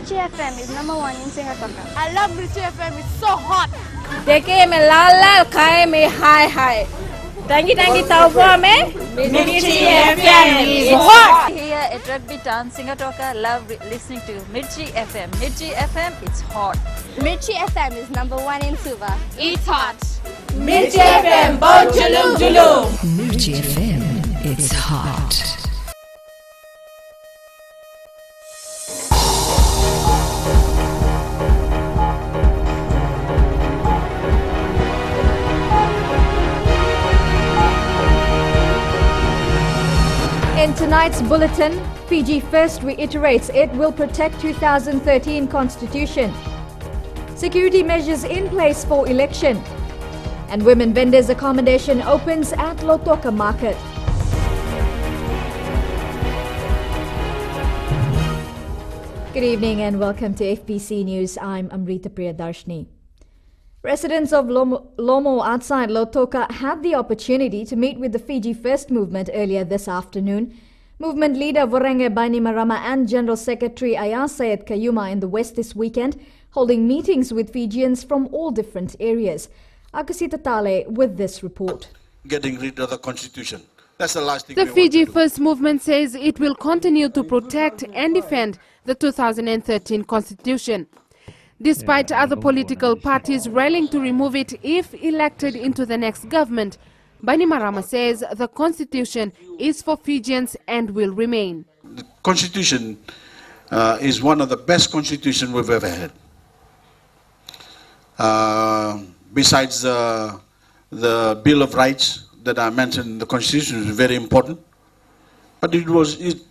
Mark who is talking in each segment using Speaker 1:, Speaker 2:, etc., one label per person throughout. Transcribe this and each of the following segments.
Speaker 1: Mirchi FM is #1 in Singapore.
Speaker 2: I love Mirchi FM, it's so hot.
Speaker 3: Deke me lala kai me hi. Tangi tauwa me Mirchi FM is hot.
Speaker 4: Here at Rugby Town, Singatoka love listening to Mirchi FM. Mirchi FM, it's hot.
Speaker 1: Mirchi FM is #1 in Suva.
Speaker 2: It's hot.
Speaker 3: Mirchi FM, bon julum.
Speaker 5: Mirchi FM, it's hot.
Speaker 6: In tonight's bulletin, Fiji First reiterates it will protect 2013 constitution. Security measures in place for election. And women vendors accommodation opens at Lautoka Market. Good evening and welcome to FBC News. I'm Amrita Priyadarshini. Residents of Lomo outside Lautoka had the opportunity to meet with the Fiji First movement earlier this afternoon. Movement leader Vorenge Bainimarama and General Secretary Ayaz Syed Kayuma in the West this weekend, holding meetings with Fijians from all different areas. Akasita Tale with this report.
Speaker 7: Getting rid of the constitution. That's the last thing.
Speaker 8: The Fiji First movement says it will continue to protect and defend the 2013 constitution. Despite other political parties railing to remove it if elected into the next government, Bainimarama says the constitution is for Fijians and will remain.
Speaker 7: The constitution is one of the best constitutions we've ever had. Besides the Bill of Rights that I mentioned in the constitution is very important, but it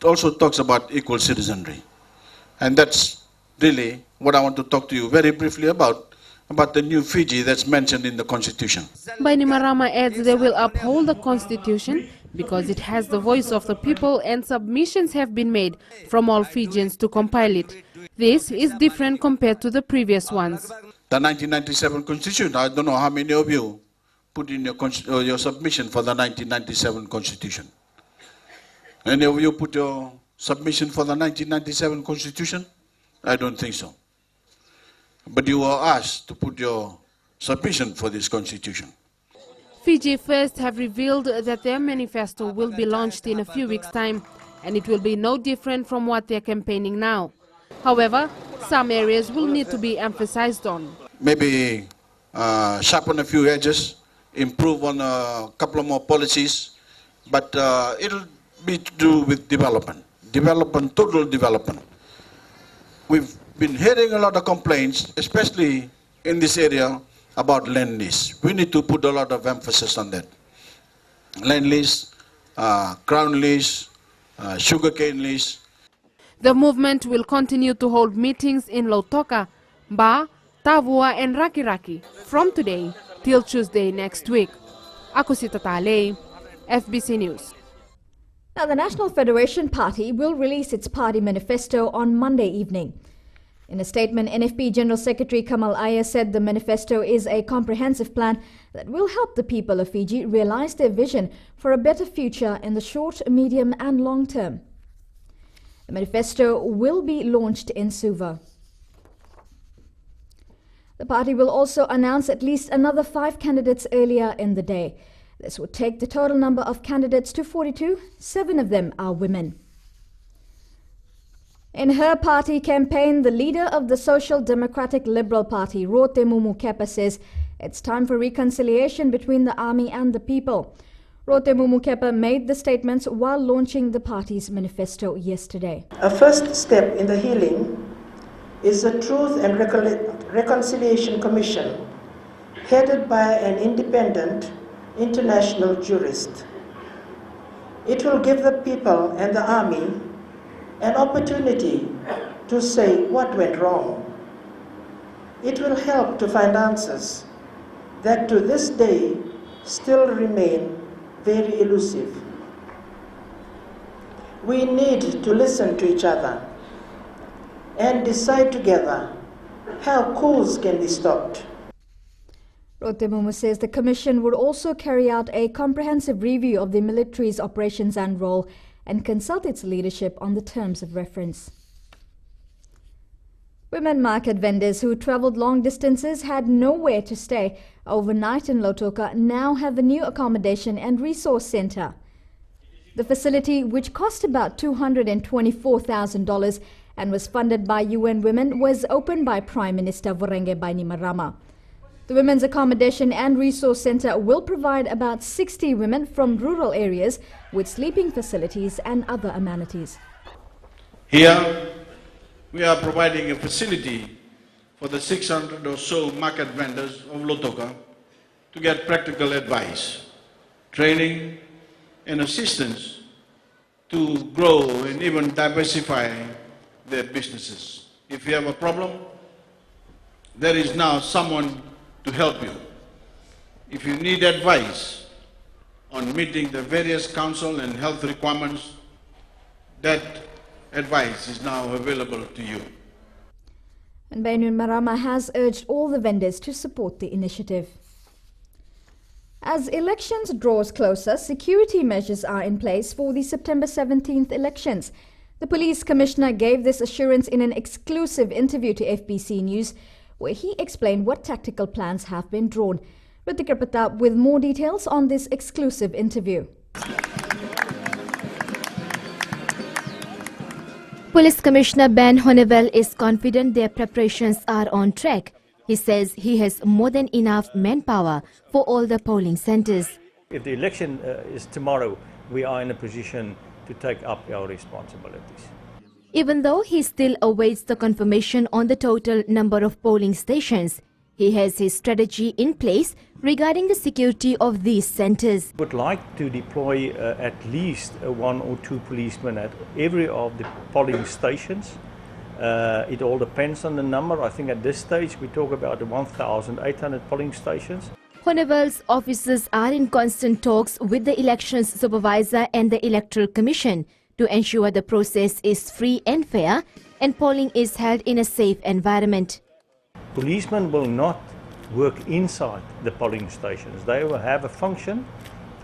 Speaker 7: also talks about equal citizenry. And that's really what I want to talk to you very briefly about the new Fiji that's mentioned in the Constitution.
Speaker 8: Bainimarama adds they will uphold the Constitution because it has the voice of the people and submissions have been made from all Fijians to compile it. This is different compared to the previous ones.
Speaker 7: The 1997 Constitution, I don't know how many of you put in your submission for the 1997 Constitution. Any of you put your submission for the 1997 Constitution? I don't think so. But you were asked to put your submission for this constitution.
Speaker 8: Fiji First have revealed that their manifesto will be launched in a few weeks' time, and it will be no different from what they're campaigning now. However, some areas will need to be emphasized on.
Speaker 7: Maybe sharpen a few edges, improve on a couple of more policies, but it'll be to do with development, total development. We've been hearing a lot of complaints, especially in this area, about land lease. We need to put a lot of emphasis on that. Land lease, crown lease, sugarcane lease.
Speaker 8: The movement will continue to hold meetings in Lautoka, Ba, Tavua and Rakiraki from today till Tuesday next week. Akosita Tale, FBC News.
Speaker 6: Now, the National Federation Party will release its party manifesto on Monday evening. In a statement, NFP General Secretary Kamal Ayers said the manifesto is a comprehensive plan that will help the people of Fiji realize their vision for a better future in the short, medium and long term. The manifesto will be launched in Suva. The party will also announce at least another 5 candidates earlier in the day. This would take the total number of candidates to 42. 7 of them are women. In her party campaign, the leader of the Social Democratic Liberal Party, Rotemu Mukepa, says it's time for reconciliation between the army and the people. Rotemu Mukepa made the statements while launching the party's manifesto yesterday.
Speaker 9: A first step in the healing is the Truth and Reconciliation Commission, headed by an independent international jurist. It will give the people and the army an opportunity to say what went wrong. It will help to find answers that to this day still remain very elusive. We need to listen to each other and decide together how coups can be stopped.
Speaker 6: Rotemu says the Commission would also carry out a comprehensive review of the military's operations and role and consult its leadership on the terms of reference. Women market vendors who travelled long distances had nowhere to stay overnight in Lautoka now have a new accommodation and resource centre. The facility, which cost about $224,000 and was funded by UN Women, was opened by Prime Minister Vorenge Bainimarama. The Women's Accommodation and Resource Centre will provide about 60 women from rural areas with sleeping facilities and other amenities.
Speaker 7: Here, we are providing a facility for the 600 or so market vendors of Lautoka to get practical advice, training and assistance to grow and even diversify their businesses. If you have a problem, there is now someone to help you. If you need advice on meeting the various council and health requirements, that advice is now available to you.
Speaker 6: And Bainimarama has urged all the vendors to support the initiative. As elections draws closer, security measures are in place for the September 17th elections. The police commissioner gave this assurance in an exclusive interview to FBC News, where he explained what tactical plans have been drawn. Ritika Pratap with more details on this exclusive interview.
Speaker 10: Police Commissioner Ben Honeywell is confident their preparations are on track. He says he has more than enough manpower for all the polling centres.
Speaker 11: If the election is tomorrow, we are in a position to take up our responsibilities.
Speaker 10: Even though he still awaits the confirmation on the total number of polling stations, he has his strategy in place regarding the security of these centres.
Speaker 11: Would like to deploy at least 1 or 2 policemen at every of the polling stations. It all depends on the number. I think at this stage we talk about 1,800 polling stations.
Speaker 10: Honeywell's officers are in constant talks with the elections supervisor and the Electoral Commission to ensure the process is free and fair and polling is held in a safe environment.
Speaker 11: Policemen will not work inside the polling stations. They will have a function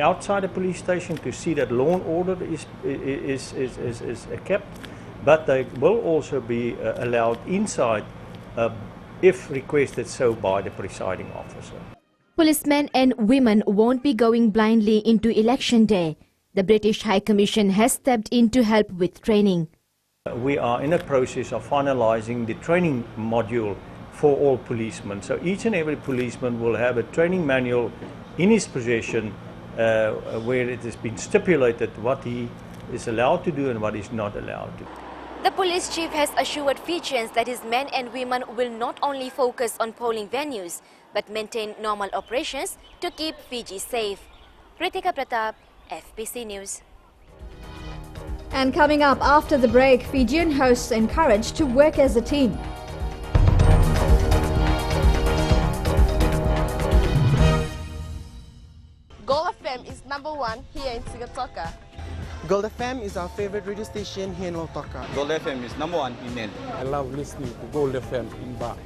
Speaker 11: outside the police station to see that law and order is kept, but they will also be allowed inside if requested so by the presiding officer.
Speaker 10: Policemen and women won't be going blindly into election day. The British High Commission has stepped in to help with training.
Speaker 11: We are in a process of finalizing the training module for all policemen. So each and every policeman will have a training manual in his possession where it has been stipulated what he is allowed to do and what he's not allowed to.
Speaker 10: The police chief has assured Fijians that his men and women will not only focus on polling venues but maintain normal operations to keep Fiji safe. Ritika Pratap, FBC News.
Speaker 6: And coming up after the break, Fijian hosts encouraged to work as a team.
Speaker 2: Gold FM is #1 here in Sigatoka.
Speaker 12: Gold FM is our favorite radio station here in Lautoka.
Speaker 13: Gold FM is #1 in Nel.
Speaker 14: I love listening to Gold FM in Ba.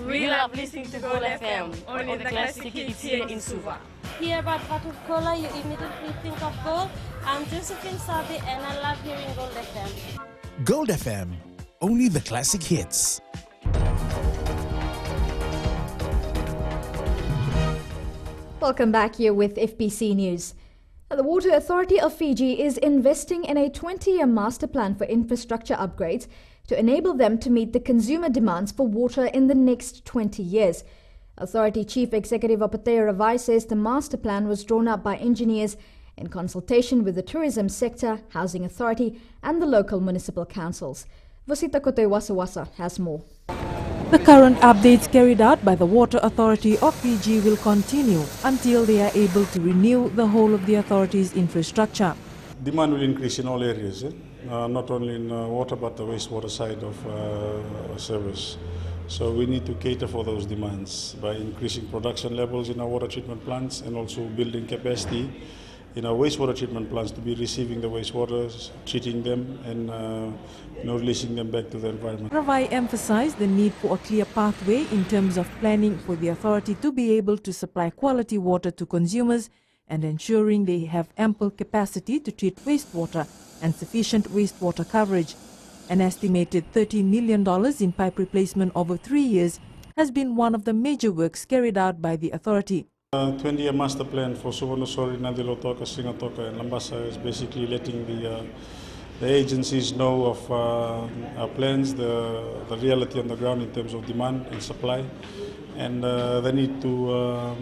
Speaker 15: We love listening to Gold FM, only the classic hits here in Suva.
Speaker 16: Hear about bottle cola, you immediately think of gold. I'm Josephine Sabi and I love hearing Gold FM.
Speaker 17: Gold FM, only the classic hits.
Speaker 6: Welcome back here with FBC News. The Water Authority of Fiji is investing in a 20-year master plan for infrastructure upgrades to enable them to meet the consumer demands for water in the next 20 years. Authority Chief Executive Apateo Ravai says the master plan was drawn up by engineers in consultation with the tourism sector, housing authority and the local municipal councils. Vasita Kote Wasawasa has more.
Speaker 18: The current updates carried out by the Water Authority of Fiji will continue until they are able to renew the whole of the authority's infrastructure.
Speaker 19: Demand will increase in all areas, not only in water but the wastewater side of service. So we need to cater for those demands by increasing production levels in our water treatment plants and also building capacity in our wastewater treatment plants to be receiving the wastewaters, treating them and releasing them back to the environment.
Speaker 18: Ravai emphasized the need for a clear pathway in terms of planning for the authority to be able to supply quality water to consumers and ensuring they have ample capacity to treat wastewater and sufficient wastewater coverage. An estimated $13 million in pipe replacement over 3 years has been one of the major works carried out by the authority.
Speaker 19: 20-year master plan for Suvarnasori, Nadi Lautoka, Singatoka and Lambasa is basically letting the agencies know of our plans, the reality on the ground in terms of demand and supply, and the need to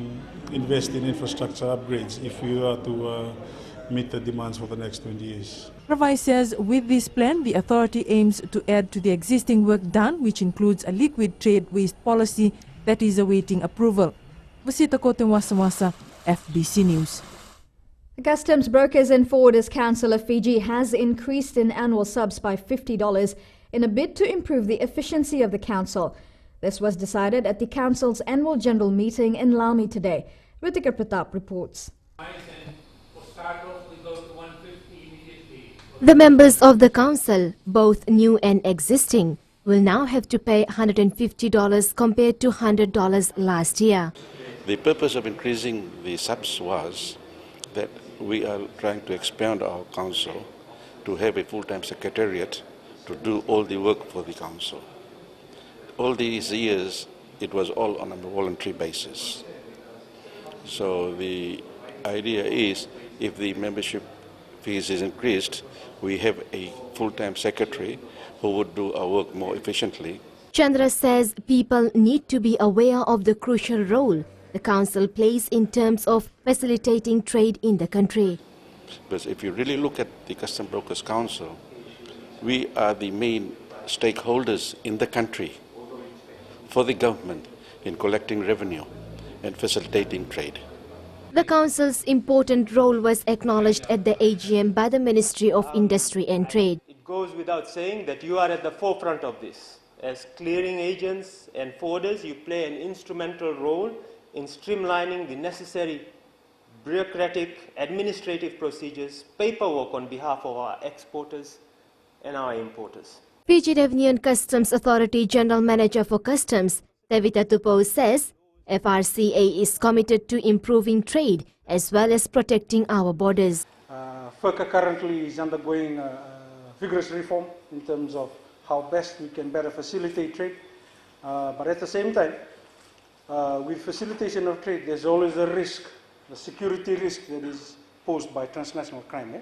Speaker 19: invest in infrastructure upgrades if we are to meet the demands for the next 20 years.
Speaker 18: Ravai says with this plan, the authority aims to add to the existing work done, which includes a liquid trade waste policy that is awaiting approval. Vasita Kotemwasa, FBC News.
Speaker 6: The Customs Brokers and Forwarders Council of Fiji has increased in annual subs by $50 in a bid to improve the efficiency of the council. This was decided at the council's annual general meeting in Laumi today. Ritika Pratap reports.
Speaker 20: The members of the council, both new and existing, will now have to pay $150 compared to $100 last year.
Speaker 21: The purpose of increasing the subs was that we are trying to expand our council to have a full-time secretariat to do all the work for the council. All these years, it was all on a voluntary basis. So the idea is, if the membership fees is increased, we have a full-time secretary who would do our work more efficiently.
Speaker 20: Chandra says people need to be aware of the crucial role the council plays in terms of facilitating trade in the country.
Speaker 21: Because if you really look at the Customs Brokers Council, we are the main stakeholders in the country for the government in collecting revenue and facilitating trade.
Speaker 20: The council's important role was acknowledged at the AGM by the Ministry of Industry and Trade.
Speaker 22: It goes without saying that you are at the forefront of this. As clearing agents and forwarders, you play an instrumental role in streamlining the necessary bureaucratic administrative procedures, paperwork on behalf of our exporters and our importers.
Speaker 20: Fiji Revenue and Customs Authority General Manager for Customs, Tevita Tupo, says FRCA is committed to improving trade as well as protecting our borders.
Speaker 23: FIRCA currently is undergoing vigorous reform in terms of how best we can better facilitate trade. But at the same time, with facilitation of trade, there's always a risk, the security risk that is posed by transnational crime.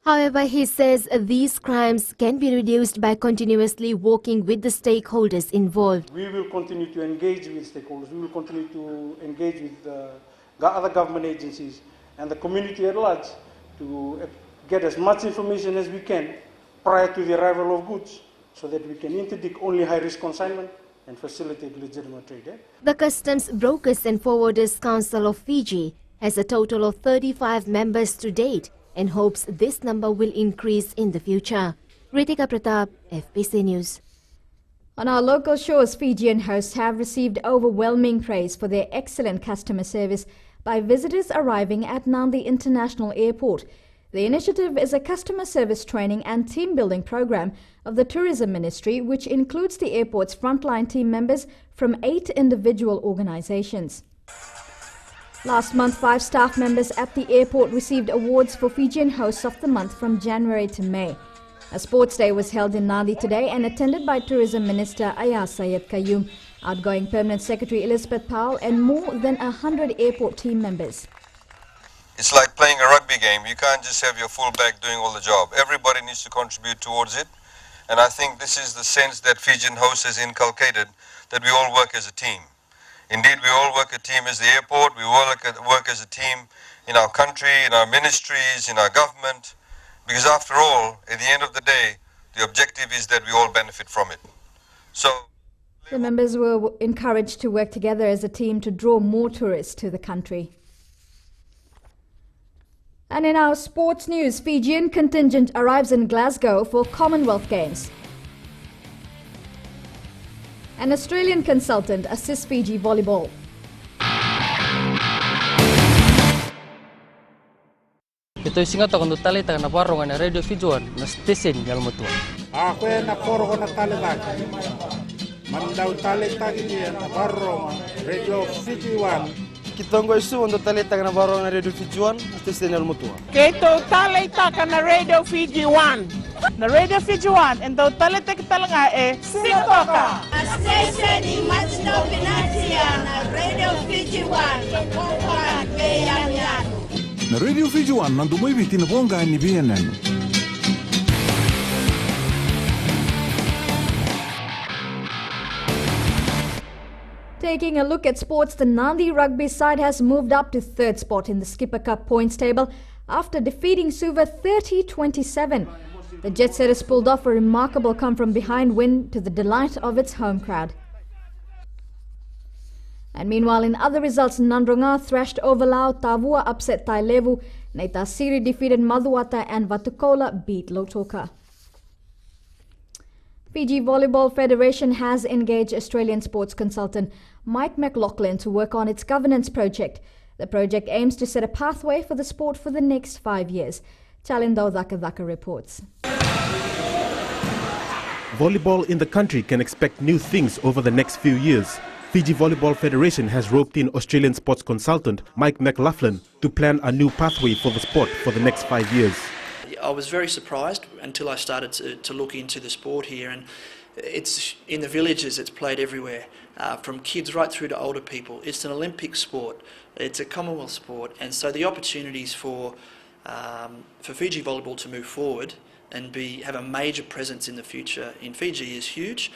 Speaker 20: However, he says these crimes can be reduced by continuously working with the stakeholders involved.
Speaker 23: We will continue to engage with stakeholders. We will continue to engage with other government agencies and the community at large to get as much information as we can prior to the arrival of goods so that we can interdict only high-risk consignment and facilitate legitimate trade.
Speaker 20: The Customs Brokers and Forwarders Council of Fiji has a total of 35 members to date and hopes this number will increase in the future. Ritika Pratap, FBC News.
Speaker 6: On our local shores, Fijian hosts have received overwhelming praise for their excellent customer service by visitors arriving at Nadi International Airport. The initiative is a customer service training and team building program of the Tourism Ministry, which includes the airport's frontline team members from 8 individual organizations. Last month, 5 staff members at the airport received awards for Fijian Hosts of the Month from January to May. A sports day was held in Nadi today and attended by Tourism Minister Ayaz Sayed Qayyum, outgoing Permanent Secretary Elizabeth Powell and more than 100 airport team members.
Speaker 24: It's like playing a rugby game. You can't just have your fullback doing all the job. Everybody needs to contribute towards it. And I think this is the sense that Fijian Host has inculcated, that we all work as a team. Indeed, we all work a team as the airport. We all work as a team in our country, in our ministries, in our government. Because after all, at the end of the day, the objective is that we all benefit from it. So
Speaker 6: the members were encouraged to work together as a team to draw more tourists to the country. And in our sports news, Fijian contingent arrives in Glasgow for Commonwealth Games. An Australian consultant assists Fiji volleyball.
Speaker 25: Ito singa to kung tali ta na paro nga radio Fijuan na station yang mutua.
Speaker 26: Ako na poro na tali lagi. Mandaw tali tagi na paro radio Fijuan
Speaker 12: Kitongo isu untuk talita na barong na Radio Fiji 1, station el mutua.
Speaker 26: Keto talita ka na Radio Fiji 1. Na Radio Fiji 1, endo talita kita nga Sintoka.
Speaker 15: Station in Matino Pinatia na Radio Fiji 1. Kukuan Keyan Yan.
Speaker 17: Na Radio Fiji 1 nandumay biti na bonga ni BNN.
Speaker 6: Taking a look at sports, the Nandi rugby side has moved up to third spot in the Skipper Cup points table after defeating Suva 30-27. The Jet Setters pulled off a remarkable come-from-behind win to the delight of its home crowd. And meanwhile, in other results, Nandronga thrashed Overlau, Tavua upset Tailevu, Neitasiri defeated Madhuwata, and Vatukola beat Lautoka. Fiji Volleyball Federation has engaged Australian sports consultant Mike McLaughlin to work on its governance project. The project aims to set a pathway for the sport for the next 5 years. Chalindo Dhaka reports.
Speaker 1: Volleyball in the country can expect new things over the next few years. Fiji Volleyball Federation has roped in Australian sports consultant Mike McLaughlin to plan a new pathway for the sport for the next 5 years.
Speaker 3: I was very surprised until I started to look into the sport here, and it's in the villages, it's played everywhere, from kids right through to older people. It's an Olympic sport, it's a Commonwealth sport, and so the opportunities for Fiji Volleyball to move forward and have a major presence in the future in Fiji is huge.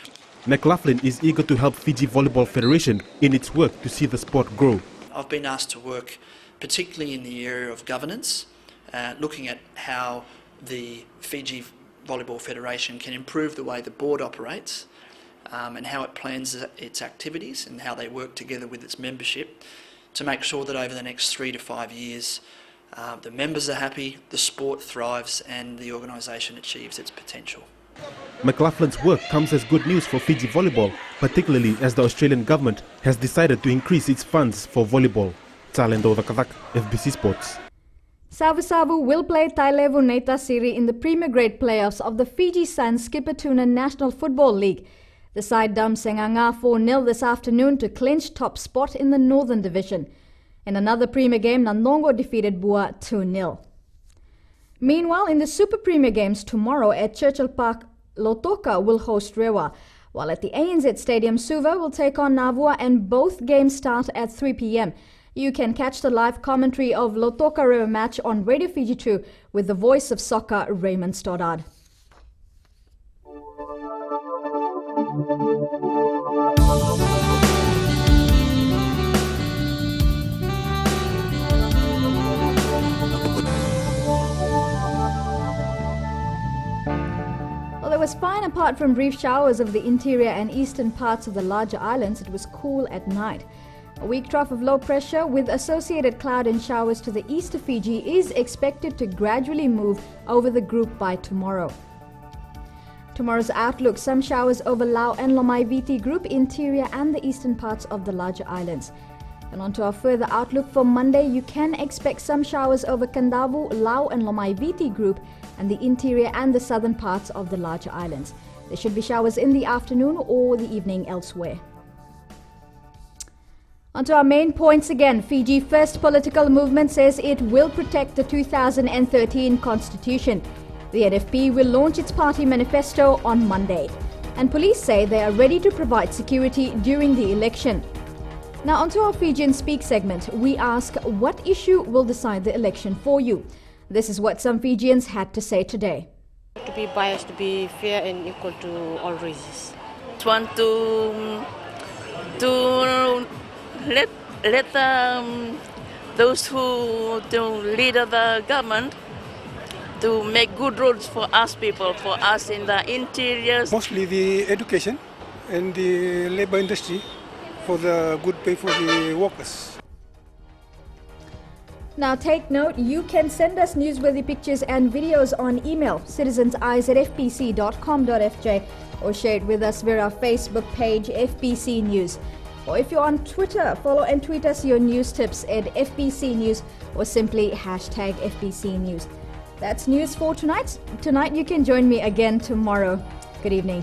Speaker 1: McLaughlin is eager to help Fiji Volleyball Federation in its work to see the sport grow.
Speaker 3: I've been asked to work particularly in the area of governance, looking at how the Fiji Volleyball Federation can improve the way the board operates and how it plans its activities and how they work together with its membership to make sure that over the next 3 to 5 years the members are happy, the sport thrives and the organisation achieves its potential.
Speaker 1: McLaughlin's work comes as good news for Fiji Volleyball, particularly as the Australian government has decided to increase its funds for volleyball. Talendo Dhaka, FBC Sports.
Speaker 6: Savu will play Tailevu Neitasiri in the Premier Grade playoffs of the Fiji Suns Skippertuna National Football League. The side dumped Senganga 4-0 this afternoon to clinch top spot in the Northern Division. In another Premier game, Nandongo defeated Bua 2-0. Meanwhile, in the Super Premier games tomorrow at Churchill Park, Lautoka will host Rewa, while at the ANZ Stadium, Suva will take on Navua, and both games start at 3 p.m. You can catch the live commentary of Lautoka Rewa match on Radio Fiji 2 with the voice of soccer Raymond Stoddard. Well, it was fine apart from brief showers over the interior and eastern parts of the larger islands. It was cool at night. A weak trough of low pressure with associated cloud and showers to the east of Fiji is expected to gradually move over the group by tomorrow. Tomorrow's outlook: some showers over Lau and Lomaiviti group, interior and the eastern parts of the larger islands. And on to our further outlook for Monday, you can expect some showers over Kandavu, Lau and Lomaiviti group and the interior and the southern parts of the larger islands. There should be showers in the afternoon or the evening elsewhere. On to our main points again. Fiji First Political Movement says it will protect the 2013 Constitution. The NFP will launch its party manifesto on Monday. And police say they are ready to provide security during the election. Now onto our Fijian Speak segment. We ask, what issue will decide the election for you? This is what some Fijians had to say today.
Speaker 4: To be biased, to be fair and equal to all races.
Speaker 5: Want to let those who lead the government to make good rules for us people, for us in the interiors.
Speaker 23: Mostly the education and the labor industry for the good pay for the workers.
Speaker 6: Now take note, you can send us newsworthy pictures and videos on email, citizenseyes@fbc.com.fj, or share it with us via our Facebook page, FBC News. Or if you're on Twitter, follow and tweet us your news tips at FBC News or simply hashtag FBC News. That's news for tonight. Tonight you can join me again tomorrow. Good evening.